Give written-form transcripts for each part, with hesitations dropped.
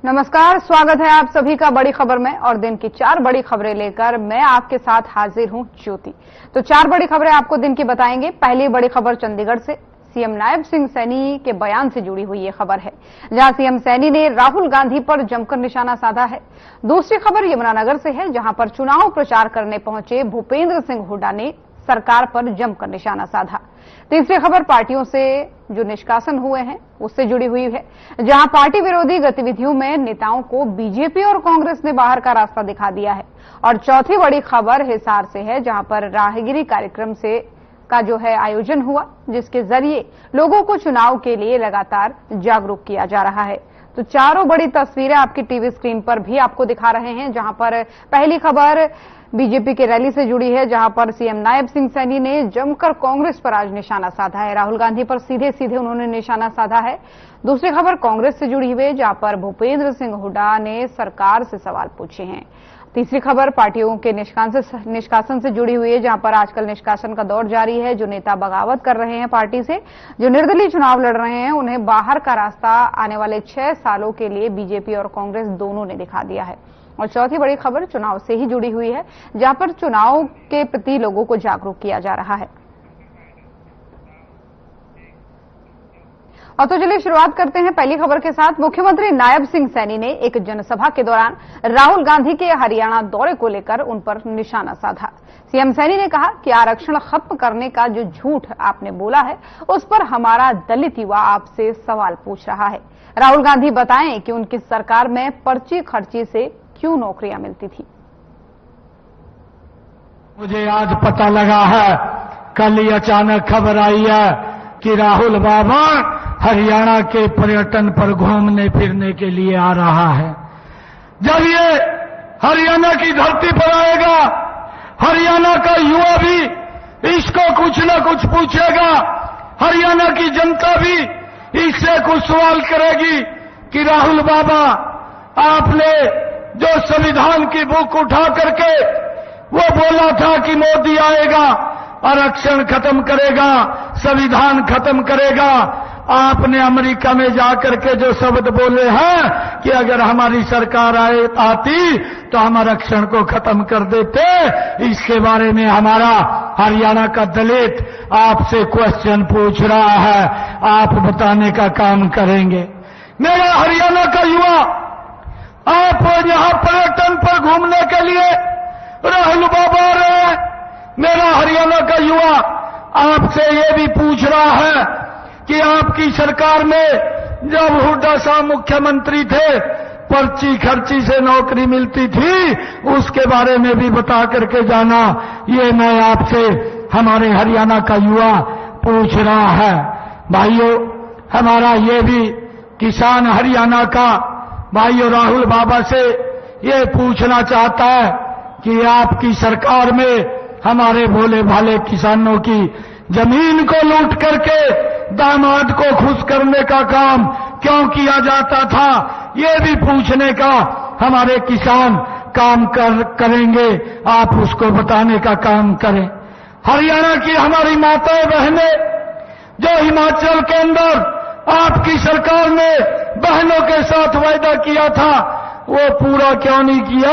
नमस्कार, स्वागत है आप सभी का बड़ी खबर में। और दिन की 4 बड़ी खबरें लेकर मैं आपके साथ हाजिर हूं ज्योति। तो 4 बड़ी खबरें आपको दिन की बताएंगे। पहली बड़ी खबर चंडीगढ़ से सीएम नायब सिंह सैनी के बयान से जुड़ी हुई ये खबर है, जहां सीएम सैनी ने राहुल गांधी पर जमकर निशाना साधा है। दूसरी खबर यमुनानगर से है, जहां पर चुनाव प्रचार करने पहुंचे भूपेंद्र सिंह हुड्डा ने सरकार पर जमकर निशाना साधा। तीसरी खबर पार्टियों से जो निष्कासन हुए हैं उससे जुड़ी हुई है, जहां पार्टी विरोधी गतिविधियों में नेताओं को बीजेपी और कांग्रेस ने बाहर का रास्ता दिखा दिया है। और चौथी बड़ी खबर हिसार से है, जहां पर राहगिरी कार्यक्रम का जो है आयोजन हुआ, जिसके जरिए लोगों को चुनाव के लिए लगातार जागरूक किया जा रहा है। तो चारों बड़ी तस्वीरें आपकी टीवी स्क्रीन पर भी आपको दिखा रहे हैं, जहां पर पहली खबर बीजेपी की रैली से जुड़ी है, जहां पर सीएम नायब सिंह सैनी ने जमकर कांग्रेस पर आज निशाना साधा है। राहुल गांधी पर सीधे सीधे उन्होंने निशाना साधा है। दूसरी खबर कांग्रेस से जुड़ी हुई है, जहां पर भूपेंद्र सिंह हुड्डा ने सरकार से सवाल पूछे हैं। तीसरी खबर पार्टियों के निष्कासन से जुड़ी हुई है, जहां पर आजकल निष्कासन का दौर जारी है। जो नेता बगावत कर रहे हैं पार्टी से, जो निर्दलीय चुनाव लड़ रहे हैं, उन्हें बाहर का रास्ता आने वाले 6 सालों के लिए बीजेपी और कांग्रेस दोनों ने दिखा दिया है। और चौथी बड़ी खबर चुनाव से ही जुड़ी हुई है, जहां पर चुनाव के प्रति लोगों को जागरूक किया जा रहा है। और तो चलिए शुरुआत करते हैं पहली खबर के साथ। मुख्यमंत्री नायब सिंह सैनी ने एक जनसभा के दौरान राहुल गांधी के हरियाणा दौरे को लेकर उन पर निशाना साधा। सीएम सैनी ने कहा कि आरक्षण खत्म करने का जो झूठ आपने बोला है, उस पर हमारा दलित युवा आपसे सवाल पूछ रहा है। राहुल गांधी बताएं कि उनकी सरकार में पर्ची खर्ची से क्यों नौकरियां मिलती थी। मुझे आज पता लगा है, कल ही अचानक खबर आई है कि राहुल बाबा हरियाणा के पर्यटन पर घूमने फिरने के लिए आ रहा है। जब ये हरियाणा की धरती पर आएगा, हरियाणा का युवा भी इसको कुछ न कुछ पूछेगा। हरियाणा की जनता भी इससे कुछ सवाल करेगी कि राहुल बाबा, आपने जो संविधान की बुक उठा करके वो बोला था कि मोदी आएगा, आरक्षण खत्म करेगा, संविधान खत्म करेगा, आपने अमेरिका में जाकर के जो शब्द बोले हैं कि अगर हमारी सरकार आती तो हम आरक्षण को खत्म कर देते, इसके बारे में हमारा हरियाणा का दलित आपसे क्वेश्चन पूछ रहा है। आप बताने का काम करेंगे। मेरा हरियाणा का युवा, आप यहां पर्यटन पर घूमने के लिए राहुल बाबा आ रहे हैं। मेरा हरियाणा का युवा आपसे ये भी पूछ रहा है कि आपकी सरकार में जब हुड्डा साहब मुख्यमंत्री थे, पर्ची खर्ची से नौकरी मिलती थी, उसके बारे में भी बता करके जाना। ये मैं आपसे हमारे हरियाणा का युवा पूछ रहा है। भाइयों, हमारा ये भी किसान हरियाणा का भाइयों राहुल बाबा से ये पूछना चाहता है कि आपकी सरकार में हमारे भोले भाले किसानों की जमीन को लूट करके दामाद को खुश करने का काम क्यों किया जाता था, ये भी पूछने का हमारे किसान काम करेंगे। आप उसको बताने का काम करें। हरियाणा की हमारी माताएं बहनें, जो हिमाचल के अंदर आपकी सरकार ने बहनों के साथ वायदा किया था, वो पूरा क्यों नहीं किया,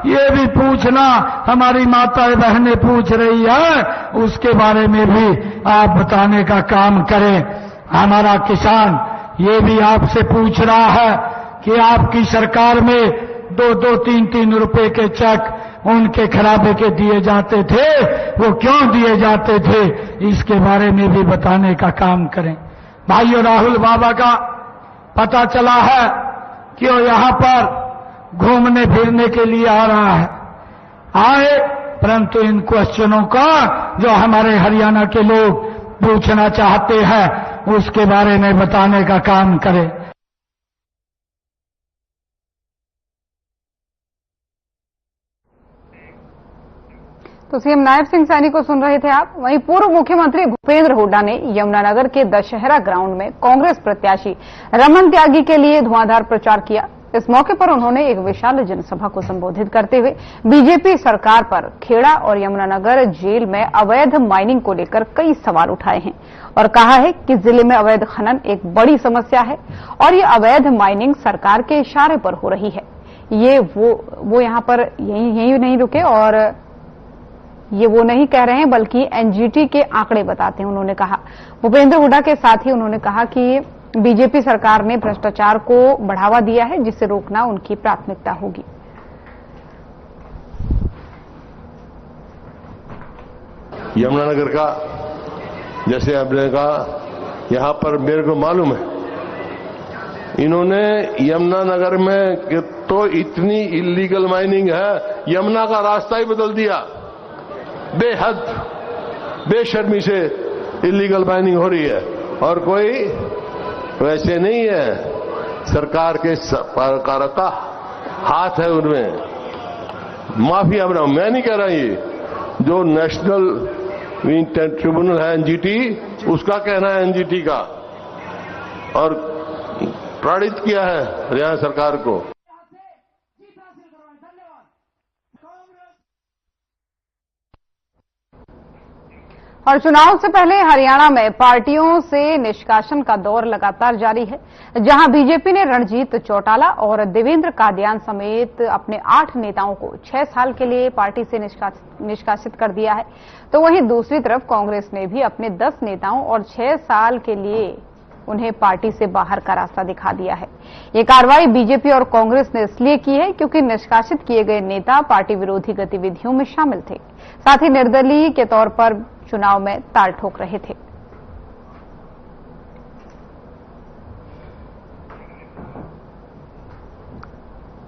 ये भी पूछना हमारी माताएं बहनें पूछ रही है। उसके बारे में भी आप बताने का काम करें। हमारा किसान ये भी आपसे पूछ रहा है कि आपकी सरकार में 2-2, 3-3 रुपए के चेक उनके खराबे के दिए जाते थे, वो क्यों दिए जाते थे, इसके बारे में भी बताने का काम करें। भाइयों, राहुल बाबा का पता चला है कि वो यहां पर घूमने फिरने के लिए आ रहा है। आए, परंतु इन क्वेश्चनों का जो हमारे हरियाणा के लोग पूछना चाहते हैं, उसके बारे में बताने का काम करें। तो सीएम नायब सिंह सैनी को सुन रहे थे आप। वहीं पूर्व मुख्यमंत्री भूपेंद्र हुड्डा ने यमुनानगर के दशहरा ग्राउंड में कांग्रेस प्रत्याशी रमन त्यागी के लिए धुआंधार प्रचार किया। इस मौके पर उन्होंने एक विशाल जनसभा को संबोधित करते हुए बीजेपी सरकार पर खेड़ा और यमुनानगर जेल में अवैध माइनिंग को लेकर कई सवाल उठाए हैं और कहा है कि जिले में अवैध खनन एक बड़ी समस्या है और ये अवैध माइनिंग सरकार के इशारे पर हो रही है। ये वो यहां पर यही नहीं रुके और ये वो नहीं कह रहे हैं बल्कि एनजीटी के आंकड़े बताते हैं। उन्होंने कहा, भूपेंद्र हुड्डा के साथ ही उन्होंने कहा कि बीजेपी सरकार ने भ्रष्टाचार को बढ़ावा दिया है, जिसे रोकना उनकी प्राथमिकता होगी। यमुनानगर का, जैसे आपने कहा, यहां पर मेरे को मालूम है इन्होंने यमुनानगर में तो इतनी इलीगल माइनिंग है, यमुना का रास्ता ही बदल दिया। बेहद बेशर्मी से इलीगल माइनिंग हो रही है और कोई वैसे नहीं है, सरकार के सरकार का हाथ है उनमें। माफिया बनाओ, मैं नहीं कह रहा, ये जो नेशनल ट्रिब्यूनल है एनजीटी, उसका कहना है, एनजीटी का, और प्रणीत किया है हरियाणा सरकार को। और चुनाव से पहले हरियाणा में पार्टियों से निष्कासन का दौर लगातार जारी है, जहां बीजेपी ने रणजीत चौटाला और देवेंद्र कादियान समेत अपने 8 नेताओं को 6 साल के लिए पार्टी से निष्कासित कर दिया है, तो वहीं दूसरी तरफ कांग्रेस ने भी अपने 10 नेताओं और 6 साल के लिए उन्हें पार्टी से बाहर का रास्ता दिखा दिया है। ये कार्रवाई बीजेपी और कांग्रेस ने इसलिए की है क्योंकि निष्कासित किए गए नेता पार्टी विरोधी गतिविधियों में शामिल थे, साथ ही निर्दलीय के तौर पर चुनाव में ताल ठोक रहे थे।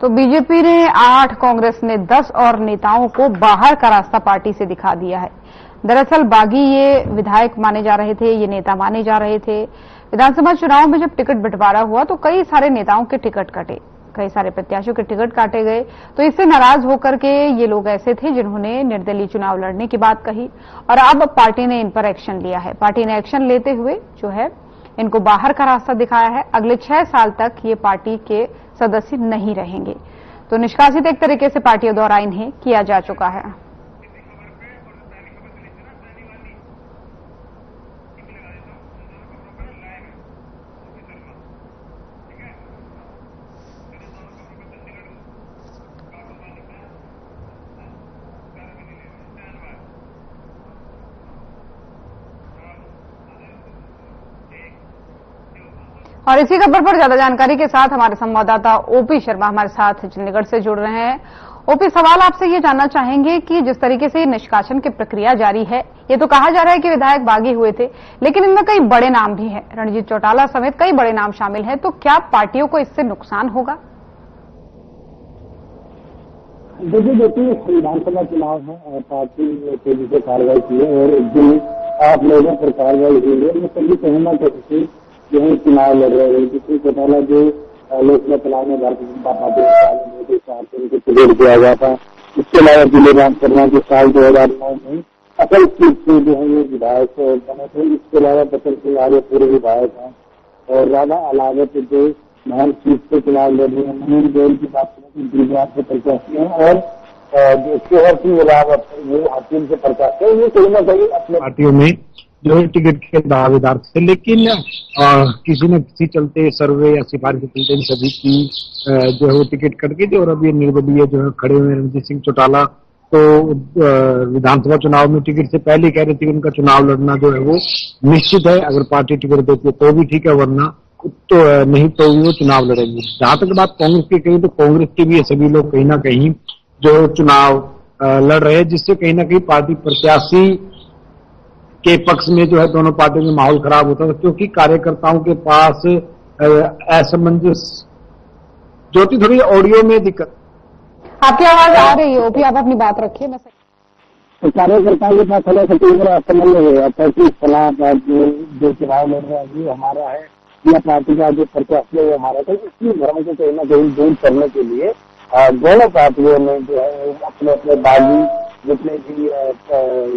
तो बीजेपी ने 8, कांग्रेस ने 10 और नेताओं को बाहर का रास्ता पार्टी से दिखा दिया है। दरअसल बागी ये विधायक माने जा रहे थे, ये नेता माने जा रहे थे। विधानसभा चुनाव में जब टिकट बंटवारा हुआ तो कई सारे नेताओं के टिकट कटे, कई सारे प्रत्याशियों के टिकट काटे गए, तो इससे नाराज होकर के ये लोग ऐसे थे जिन्होंने निर्दलीय चुनाव लड़ने की बात कही और अब पार्टी ने इन पर एक्शन लिया है। पार्टी ने एक्शन लेते हुए जो है इनको बाहर का रास्ता दिखाया है। अगले 6 साल तक ये पार्टी के सदस्य नहीं रहेंगे। तो निष्कासित एक तरीके से पार्टियों द्वारा इन्हें किया जा चुका है। और इसी खबर पर ज्यादा जानकारी के साथ हमारे संवाददाता ओपी शर्मा हमारे साथ चंडीगढ़ से जुड़ रहे हैं। ओपी, सवाल आपसे ये जानना चाहेंगे कि जिस तरीके से निष्कासन की प्रक्रिया जारी है, ये तो कहा जा रहा है कि विधायक बागी हुए थे, लेकिन इनमें कई बड़े नाम भी हैं, रणजीत चौटाला समेत कई बड़े नाम शामिल हैं, तो क्या पार्टियों को इससे नुकसान होगा? देखिए विधानसभा चुनाव है और पार्टी ने तेजी से कार्रवाई की है और एक दिन आप लोगों पर कार्रवाई हुई है। मैं सभी कहना चाहती हूँ जो चुनाव लड़ रहे हैं, जिसमें चौटाला जो लोकसभा चुनाव में भारतीय जनता पार्टी के साथ उनको टिकट दिया गया था। इसके अलावा जिले राम शर्मा के साल 2009 में असल सीट से जो है ये विधायक बने थे। इसके अलावा बचन सिंह आर्य पूर्व विधायक हैं और राधा अलावत जो महल सीट से चुनाव लड़ रहे हैं, महीन गोयल की बात करें तो गुजरात से प्रत्याशी हैं और जो शोहर सिंह रावत वो हाकिम से प्रत्याशी है। ये कहीं ना कहीं अपने पार्टियों में जो है टिकट के दावेदार थे, लेकिन किसी न किसी चलते सर्वे या सिफारिश के चलते सभी की जो है वो टिकट कट गई थी और अब ये निर्दलीय जो है खड़े हुए रणजीत सिंह चौटाला तो विधानसभा चुनाव में टिकट से पहले कह रहे थे कि उनका चुनाव लड़ना जो है वो निश्चित है, अगर पार्टी टिकट देती है तो भी ठीक है, वरना तो नहीं तो वो चुनाव लड़ेंगे। जहां तक बात कांग्रेस की कही तो कांग्रेस के भी सभी लोग कहीं ना कहीं जो चुनाव लड़ रहे हैं, जिससे कहीं ना कहीं पार्टी प्रत्याशी के पक्ष में जो है दोनों पार्टियों में माहौल खराब होता है, क्योंकि कार्यकर्ताओं के पास असमंजस ज्योति थोड़ी ऑडियो में दिक्कत। आपकी आवाज आ रही है ओपी, आप अपनी बात रखिए। मैं तो कार्यकर्ताओं के पास थोड़ा सा असमंजस है पार्टी सलाह जो चुनाव लड़ रहा है हमारा है या पार्टी का जो प्रत्याशी है वो हमारा था। इसकी भ्रम को कहीं ना कहीं दूर करने के लिए दोनों पार्टियों ने जो है अपने अपने बागी जितने भी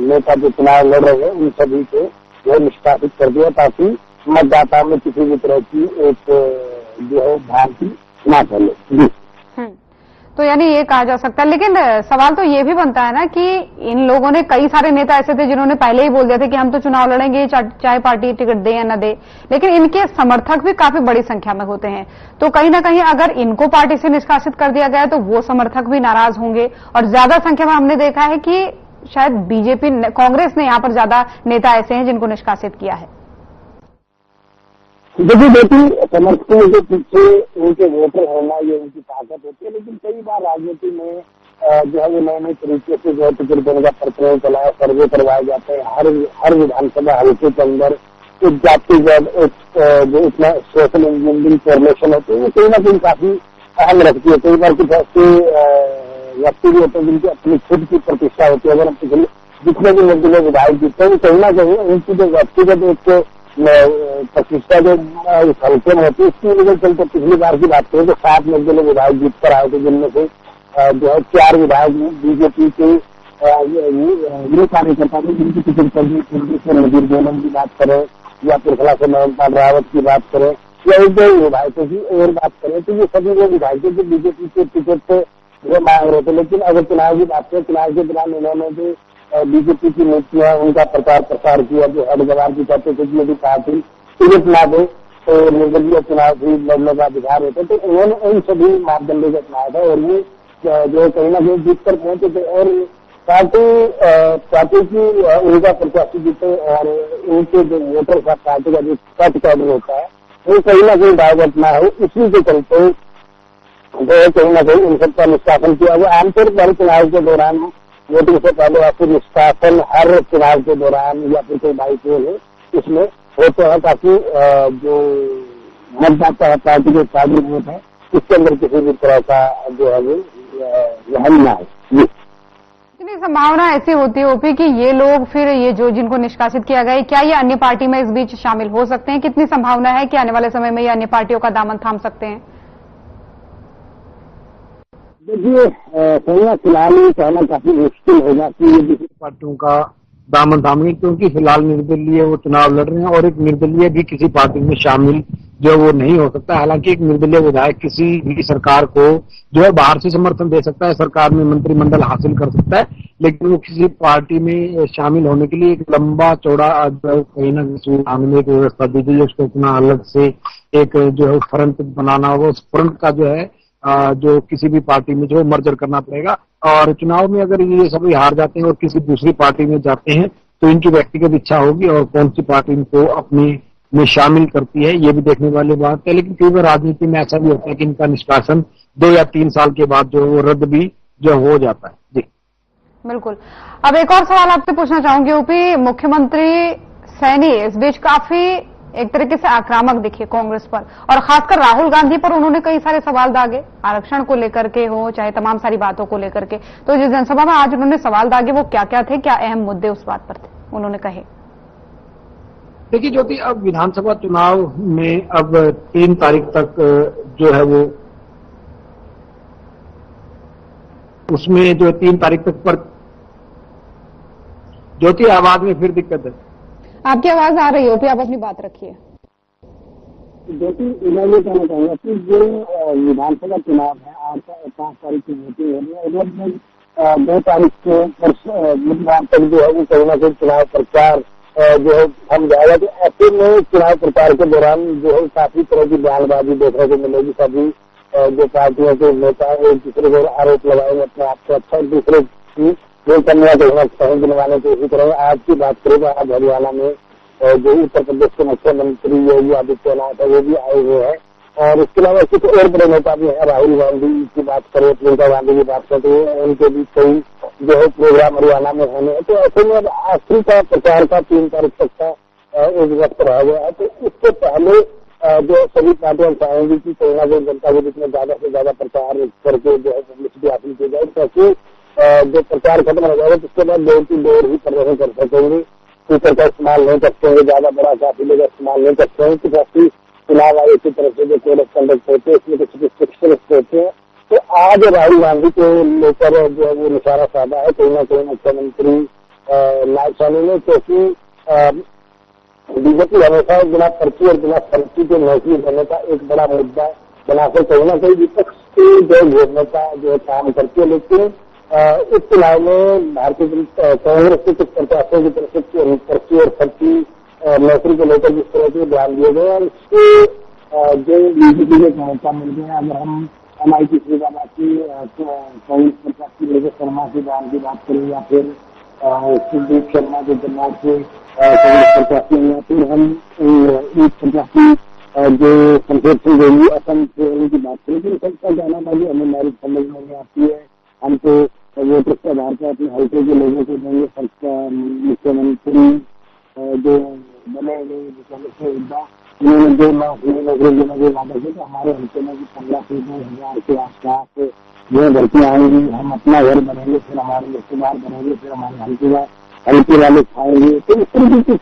नेता जो चुनाव लड़ रहे हैं उन सभी को जो निष्कासित कर दिया, ताकि मतदाता में किसी भी तरह की एक जो है भ्रांति ना फैले। जी तो यानी ये कहा जा सकता है, लेकिन सवाल तो ये भी बनता है ना कि इन लोगों ने, कई सारे नेता ऐसे थे जिन्होंने पहले ही बोल दिया था कि हम तो चुनाव लड़ेंगे चाहे पार्टी टिकट दे या न दे, लेकिन इनके समर्थक भी काफी बड़ी संख्या में होते हैं। तो कहीं ना कहीं अगर इनको पार्टी से निष्कासित कर दिया गया तो वो समर्थक भी नाराज होंगे, और ज्यादा संख्या में हमने देखा है कि शायद बीजेपी, कांग्रेस ने यहां पर ज्यादा नेता ऐसे हैं जिनको निष्कासित किया है। देखिए बेटी, समर्थकों के पीछे उनके वोटर होना ये उनकी ताकत होती है, लेकिन कई बार राजनीति में जो है वो नए नए तरीके से जो है टिकट देने का प्रचलन चला है, सर्वे करवाए जाते हैं हर विधानसभा हल्के के अंदर। एक जातिगत जो इतना सोशल इंजीनियरिंग फॉर्मेशन होती है वो कहीं ना कहीं काफी अहम रखती है। कई बार कुछ ऐसे व्यक्ति भी होते हैं जिनकी अपनी खुद की प्रतिष्ठा होती है। अगर हम पिछले जितने भी निर्दलीय विधायक जीतते हैं कहीं ना कहीं उनकी जो व्यक्तिगत एक प्रतिष्ठा जो हल्के में होती है, इसकी वजह चलते पिछली बार की बात करें तो 7 निर्दलीय विधायक जीत कर आए थे, जिनमें से जो है 4 विधायक बीजेपी के ये कार्यकर्ता थे जिनकी टिकट कर दी। नजीर बेगम की बात करें या पुरखला से नवनपाल रावत की बात करें या एक दो विधायकों की और बात करें, तो ये सभी वो विधायक जो बीजेपी के टिकट पे जो मांग रहे थे। लेकिन अगर चुनाव की बात करें, चुनाव के दौरान उन्होंने जो बीजेपी की नीतियां, उनका प्रचार प्रसार किया, जो हर की कहते थे कि यदि पार्टी टिकट ना दे तो निर्दलीय चुनाव भी लड़ने का अधिकार होता है, तो उन्होंने उन सभी मापदंडों को अपनाया था और ये जो कहीं ना कहीं जीत कर पहुंचे थे। और पार्टी की उनका प्रत्याशी जीते और उनके जो वोटर का पार्टी का जो कट कैडर होता है वो कहीं ना कहीं डाइवर्ट ना हो, इसी के चलते जो कहीं ना कहीं इन सबका निष्कासन किया गया। आमतौर पर चुनाव के दौरान वोटिंग से पहले या फिर निष्कासन हर चुनाव के दौरान या फिर कोई बाईपोल है इसमें होते हैं, ताकि जो मतदाता है पार्टी के कार्य वोट है इसके अंदर किसी भी तरह का जो है वो वहन ना है। कितनी संभावना ऐसी होती है ओपी कि ये लोग फिर ये जो जिनको निष्कासित किया गया है, क्या ये अन्य पार्टी में इस बीच शामिल हो सकते हैं? कितनी संभावना है कि आने वाले समय में ये अन्य पार्टियों का दामन थाम सकते हैं? देखिए, फिलहाल कहना काफी मुश्किल होगा कि ये दूसरी पार्टियों का दामन थामेंगे, क्योंकि फिलहाल निर्दलीय वो चुनाव लड़ रहे हैं और एक निर्दलीय भी किसी पार्टी में शामिल जो वो नहीं हो सकता। हालांकि एक निर्दलीय विधायक किसी भी सरकार को जो है बाहर से समर्थन दे सकता है, सरकार में मंत्रिमंडल हासिल कर सकता है, लेकिन वो किसी पार्टी में शामिल होने के लिए एक लंबा चौड़ा कहीं ना कहीं एक व्यवस्था दी गई है, उसको इतना अलग से एक जो है फ्रंट बनाना होगा, उस फ्रंट का जो है जो किसी भी पार्टी में जो मर्जर करना पड़ेगा। और चुनाव में अगर ये सभी हार जाते हैं और किसी दूसरी पार्टी में जाते हैं तो इनकी व्यक्तिगत इच्छा होगी और कौन सी पार्टी इनको अपनी में शामिल करती है ये भी देखने वाली बात है। लेकिन कई बार राजनीति में ऐसा भी होता है कि इनका निष्कासन 2 या 3 साल के बाद जो वो रद्द भी जो हो जाता है। जी बिल्कुल। अब एक और सवाल आपसे पूछना चाहूंगी यूपी मुख्यमंत्री सैनी इस बीच काफी एक तरीके से आक्रामक दिखे कांग्रेस पर, और खासकर राहुल गांधी पर उन्होंने कई सारे सवाल दागे, आरक्षण को लेकर के हो चाहे तमाम सारी बातों को लेकर के। तो जिस जनसभा में आज उन्होंने सवाल दागे वो क्या क्या थे, क्या अहम मुद्दे उस बात पर थे उन्होंने कहे? देखिए ज्योति, अब विधानसभा चुनाव में अब 3 तारीख तक जो है वो उसमें जो 3 तारीख तक पर ज्योति आवाज में फिर दिक्कत है। आपकी आवाज आ रही है, आप अपनी बात रखिए। देखिए, मैं ये कहना चाहूंगा कि जो विधानसभा चुनाव है आज 5 तारीख की वोटिंग हो रही है, लगभग 2 तारीख को बुधवार तक जो है वो कहीं ना कहीं चुनाव प्रचार जो है थम जाएगा। तो ऐसे में चुनाव प्रचार के दौरान जो है काफी तरह की बयानबाजी देखने को मिलेगी। सभी जो पार्टियों के नेता एक दूसरे को आरोप लगाएंगे अपने आप को अच्छा, एक दूसरे की जो कन्या कहीं दिलवाने की कोशिश करेंगे। आज की बात करें तो आज हरियाणा में जो उत्तर प्रदेश के मुख्यमंत्री योगी आदित्यनाथ है वो भी आए हुए हैं, और इसके अलावा कुछ और बड़े नेता भी है। राहुल गांधी की बात करें, प्रियंका गांधी की बात करें तो उनके भी कई जो है प्रोग्राम हरियाणा में होने हैं। तो ऐसे में अब आखिरी का प्रचार का 3 तारीख तक का एक वक्त रह गया है। तो इससे पहले जो सभी पार्टियां चाहेंगी कि कहीं ना कहीं जनता को जितना ज्यादा से ज्यादा प्रचार करके जो है पब्लिसिटी हासिल की जाए, ताकि जो प्रचार खत्म हो जाएगा उसके बाद डोर टू डोर ही प्रदर्शन कर सकेंगे। स्पीकर का इस्तेमाल नहीं कर सकेंगे, ज्यादा बड़ा काफिले का इस्तेमाल नहीं कर सकेंगे। कुछ ऐसी चुनाव आयोग की तरफ से जो कोड ऑफ कंडक्ट होते हैं इसमें कुछ रिस्ट्रिक्शन होते हैं। तो आज राहुल गांधी को लेकर जो है वो निशाना साधा है कहीं ना कहीं मुख्यमंत्री नायब सैनी ने, क्योंकि बीजेपी हमेशा बिना पर्ची और बिना पर्ची के नौकरी देने का एक बड़ा मुद्दा बनाकर कहीं ना कहीं विपक्ष की जो घोषणा जो काम करती है, लेकिन इस चुनाव में भारतीय जनता कांग्रेस के कुछ प्रत्याशियों की तरफ से पर्ची और खर्ची नौकरी को लेकर जिस तरह से ध्यान दिए गए और इसके जो बीजेपी के मौका मिल गया। अगर हम MIT फरीदाबाद की कांग्रेस प्रत्याशी मेजर शर्मा के बयान की बात करें या फिर सुदीप शर्मा के जमात से कांग्रेस प्रत्याशी या फिर हम एक प्रत्याशी जो संकेत सिंह गोली असम से की बात करें, तो सबका कहना था कि हमें मेरिट समझ में नहीं आती है, हम तो वोटर के आधार पर अपने हल्के के लोगों को देंगे। सबका मुख्यमंत्री जो बने हुए उन्होंने 2 लाख नौकरी देने के वादा किया, तो हमारे हल्के में 15 से 2000 के आसपास जो भर्तियां आएंगी। हम अपना घर बनेंगे, फिर हमारे रिश्तेदार बनेंगे, फिर हमारे हल्के वाले खाएंगे। तो इस तरह की कुछ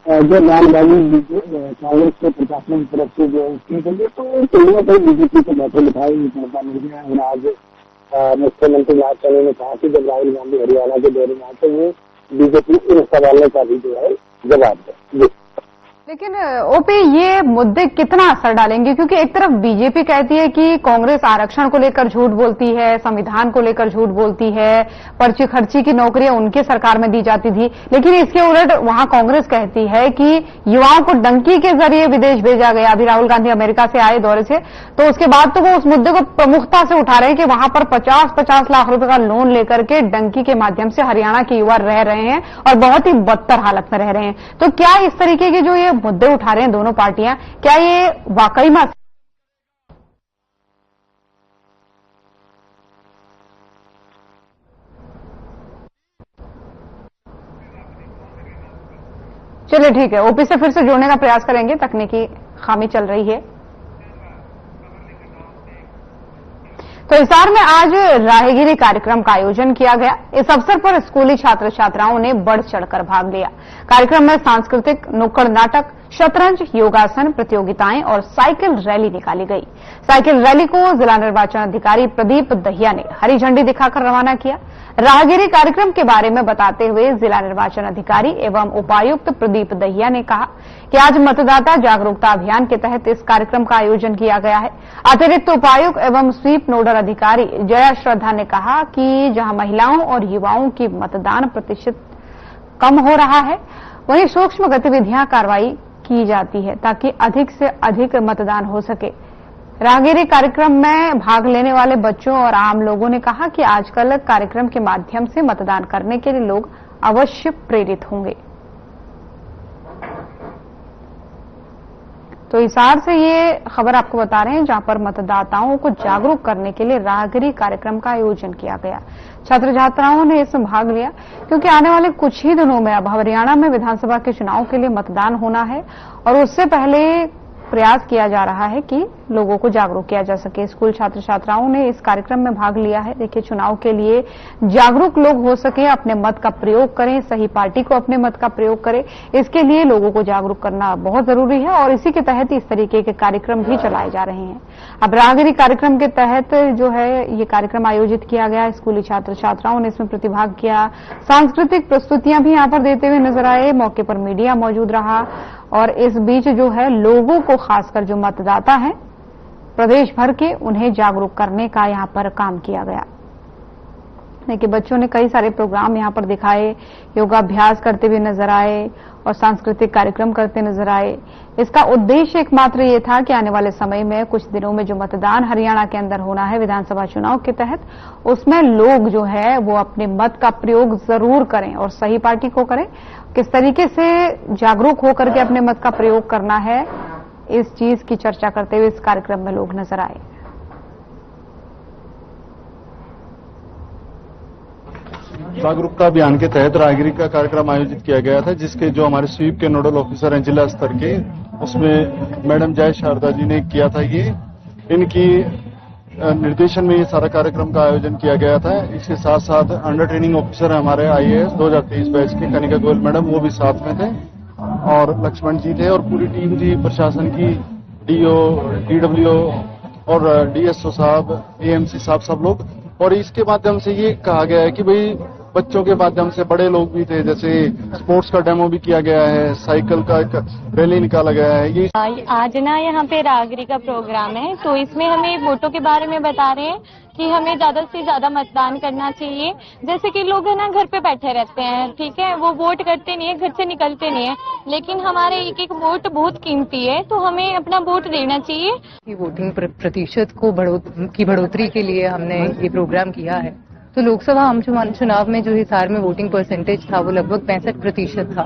जो बयानबाजी कांग्रेस के प्रशासन की तरफ से जो की गई, तो कहीं ना कहीं बीजेपी को बैठे बिठाए मौका मिल गया। और आज मुख्यमंत्री नाथ चौहान ने कहा कि जब राहुल गांधी हरियाणा के दौरे में आते हुए बीजेपी इन सवालों का भी जो है जवाब दे। लेकिन ओपी, ये मुद्दे कितना असर डालेंगे? क्योंकि एक तरफ बीजेपी कहती है कि कांग्रेस आरक्षण को लेकर झूठ बोलती है, संविधान को लेकर झूठ बोलती है, पर्ची खर्ची की नौकरियां उनके सरकार में दी जाती थी, लेकिन इसके उलट वहां कांग्रेस कहती है कि युवाओं को डंकी के जरिए विदेश भेजा गया। अभी राहुल गांधी अमेरिका से आए दौरे से, तो उसके बाद तो वो उस मुद्दे को प्रमुखता से उठा रहे हैं कि वहां पर 50-50 लाख रुपए का लोन लेकर के डंकी के माध्यम से हरियाणा के युवा रह रहे हैं और बहुत ही बदतर हालत में रह रहे हैं। तो क्या इस तरीके के जो ये मुद्दे उठा रहे हैं दोनों पार्टियां, क्या ये वाकई में? चलिए ठीक है, ओपी से फिर से जोड़ने का प्रयास करेंगे, तकनीकी खामी चल रही है। तो हिसार में आज राहगीरी कार्यक्रम का आयोजन किया गया। इस अवसर पर स्कूली छात्र छात्राओं ने बढ़ चढ़कर भाग लिया। कार्यक्रम में सांस्कृतिक नुक्कड़ नाटक, शतरंज, योगासन प्रतियोगिताएं और साइकिल रैली निकाली गई। साइकिल रैली को जिला निर्वाचन अधिकारी प्रदीप दहिया ने हरी झंडी दिखाकर रवाना किया। राहगीरी कार्यक्रम के बारे में बताते हुए जिला निर्वाचन अधिकारी एवं उपायुक्त प्रदीप दहिया ने कहा कि आज मतदाता जागरूकता अभियान के तहत इस कार्यक्रम का आयोजन किया गया है। अतिरिक्त उपायुक्त एवं स्वीप नोडल अधिकारी जया श्रद्धा ने कहा कि जहां महिलाओं और युवाओं की मतदान प्रतिशत कम हो रहा है, वहीं सूक्ष्म गतिविधियां कार्रवाई की जाती है ताकि अधिक से अधिक मतदान हो सके। राहगीरी कार्यक्रम में भाग लेने वाले बच्चों और आम लोगों ने कहा कि आजकल कार्यक्रम के माध्यम से मतदान करने के लिए लोग अवश्य प्रेरित होंगे। तो हिसार से ये खबर आपको बता रहे हैं, जहां पर मतदाताओं को जागरूक करने के लिए राहगीरी कार्यक्रम का आयोजन किया गया। छात्र छात्राओं ने इसमें भाग लिया क्योंकि आने वाले कुछ ही दिनों में अब हरियाणा में विधानसभा के चुनाव के लिए मतदान होना है और उससे पहले प्रयास किया जा रहा है कि लोगों को जागरूक किया जा सके। स्कूल छात्र छात्राओं ने इस कार्यक्रम में भाग लिया है। देखिए, चुनाव के लिए जागरूक लोग हो सके, अपने मत का प्रयोग करें, सही पार्टी को अपने मत का प्रयोग करें, इसके लिए लोगों को जागरूक करना बहुत जरूरी है और इसी के तहत इस तरीके के कार्यक्रम भी चलाए जा रहे हैं। अब राहगीरी कार्यक्रम के तहत जो है ये कार्यक्रम आयोजित किया गया। स्कूली छात्र छात्राओं ने इसमें प्रतिभाग किया। सांस्कृतिक प्रस्तुतियां भी यहां पर देते हुए नजर आए। मौके पर मीडिया मौजूद रहा और इस बीच जो है लोगों को, खासकर जो मतदाता हैं प्रदेश भर के, उन्हें जागरूक करने का यहां पर काम किया गया। देखिए, बच्चों ने कई सारे प्रोग्राम यहां पर दिखाए, योगाभ्यास करते हुए नजर आए और सांस्कृतिक कार्यक्रम करते नजर आए। इसका उद्देश्य एकमात्र ये था कि आने वाले समय में कुछ दिनों में जो मतदान हरियाणा के अंदर होना है विधानसभा चुनाव के तहत, उसमें लोग जो है वो अपने मत का प्रयोग जरूर करें और सही पार्टी को करें। किस तरीके से जागरूक होकर के अपने मत का प्रयोग करना है, इस चीज की चर्चा करते हुए इस कार्यक्रम में लोग नजर आए। जागरूकता अभियान के तहत राहगीरी का कार्यक्रम आयोजित किया गया था, जिसके जो हमारे स्वीप के नोडल ऑफिसर हैं जिला स्तर के, उसमें मैडम जय शारदा जी ने किया था। ये इनकी निर्देशन में ये सारा कार्यक्रम का आयोजन किया गया था। इसके साथ साथ अंडर ट्रेनिंग ऑफिसर हमारे IAS 2023 बैच के कनिका गोयल मैडम, वो भी साथ में थे और लक्ष्मण जी थे और पूरी टीम थी प्रशासन की, DO, DWO और DSO साहब, AMC साहब, सब लोग। और इसके माध्यम से ये कहा गया है कि भाई बच्चों के माध्यम से बड़े लोग भी थे, जैसे स्पोर्ट्स का डेमो भी किया गया है, साइकिल का एक रैली निकाला गया है। ये आज ना यहाँ पे राहगिरी का प्रोग्राम है, तो इसमें हमें वोटों के बारे में बता रहे हैं कि हमें ज्यादा से ज्यादा मतदान करना चाहिए। जैसे कि लोग है ना घर पे बैठे रहते हैं, ठीक है, वो वोट करते नहीं है, घर से निकलते नहीं है, लेकिन हमारे एक एक वोट बहुत कीमती है, तो हमें अपना वोट देना चाहिए। वोटिंग प्रतिशत को बढ़ोतरी के लिए हमने ये प्रोग्राम किया है। तो लोकसभा आम चुनाव में जो हिसार में वोटिंग परसेंटेज था वो लगभग 65% था।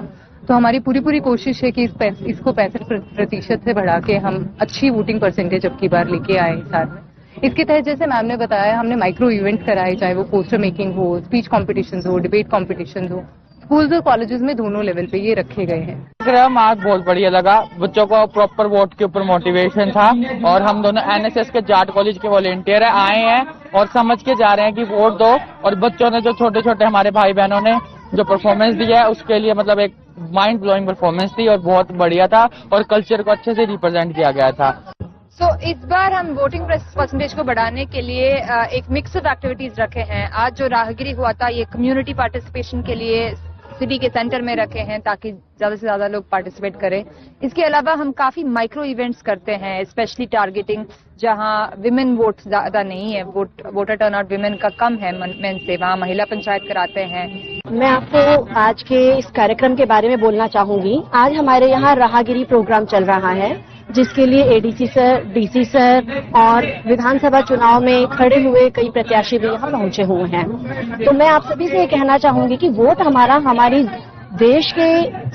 तो हमारी पूरी कोशिश है कि इसको 65% से बढ़ा के हम अच्छी वोटिंग परसेंटेज अब की बार लेके आए हिसार में। इसके तहत जैसे मैम ने बताया, हमने माइक्रो इवेंट कराए, चाहे वो पोस्टर मेकिंग हो, स्पीच कॉम्पिटिशन हो, डिबेट कॉम्पिटिशन हो। स्कूल्स और कॉलेजेस में दोनों लेवल पे ये रखे गए हैं। प्रोग्राम आज बहुत बढ़िया लगा, बच्चों को प्रॉपर वोट के ऊपर मोटिवेशन था, और हम दोनों एनएसएस के जाट कॉलेज के वॉलेंटियर आए हैं और समझ के जा रहे हैं कि वोट दो। और बच्चों ने जो छोटे छोटे हमारे भाई बहनों ने जो परफॉर्मेंस दिया है उसके लिए मतलब एक माइंड ब्लोइंग परफॉर्मेंस थी और बहुत बढ़िया था, और कल्चर को अच्छे से रिप्रेजेंट किया गया था। इस बार हम वोटिंग परसेंटेज को बढ़ाने के लिए एक मिक्स ऑफ एक्टिविटीज रखे हैं। आज जो राहगिरी हुआ था ये कम्युनिटी पार्टिसिपेशन के लिए सिटी के सेंटर में रखे हैं ताकि ज्यादा से ज्यादा लोग पार्टिसिपेट करें। इसके अलावा हम काफी माइक्रो इवेंट्स करते हैं, स्पेशली टारगेटिंग जहां विमेन वोट ज्यादा नहीं है, वोटर टर्नआउट विमेन का कम है मेन से, वहां महिला पंचायत कराते हैं। मैं आपको आज के इस कार्यक्रम के बारे में बोलना चाहूंगी। आज हमारे यहाँ राहगिरी प्रोग्राम चल रहा है, जिसके लिए एडीसी सर, डीसी सर और विधानसभा चुनाव में खड़े हुए कई प्रत्याशी भी यहाँ पहुंचे हुए हैं। तो मैं आप सभी से ये कहना चाहूंगी कि वोट हमारी देश के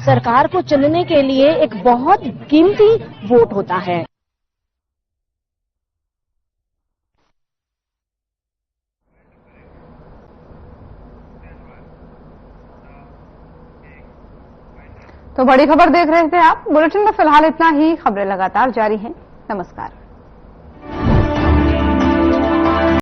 सरकार को चुनने के लिए एक बहुत कीमती वोट होता है। तो बड़ी खबर देख रहे थे आप। बुलेटिन में फिलहाल इतना ही। खबरें लगातार जारी हैं। नमस्कार।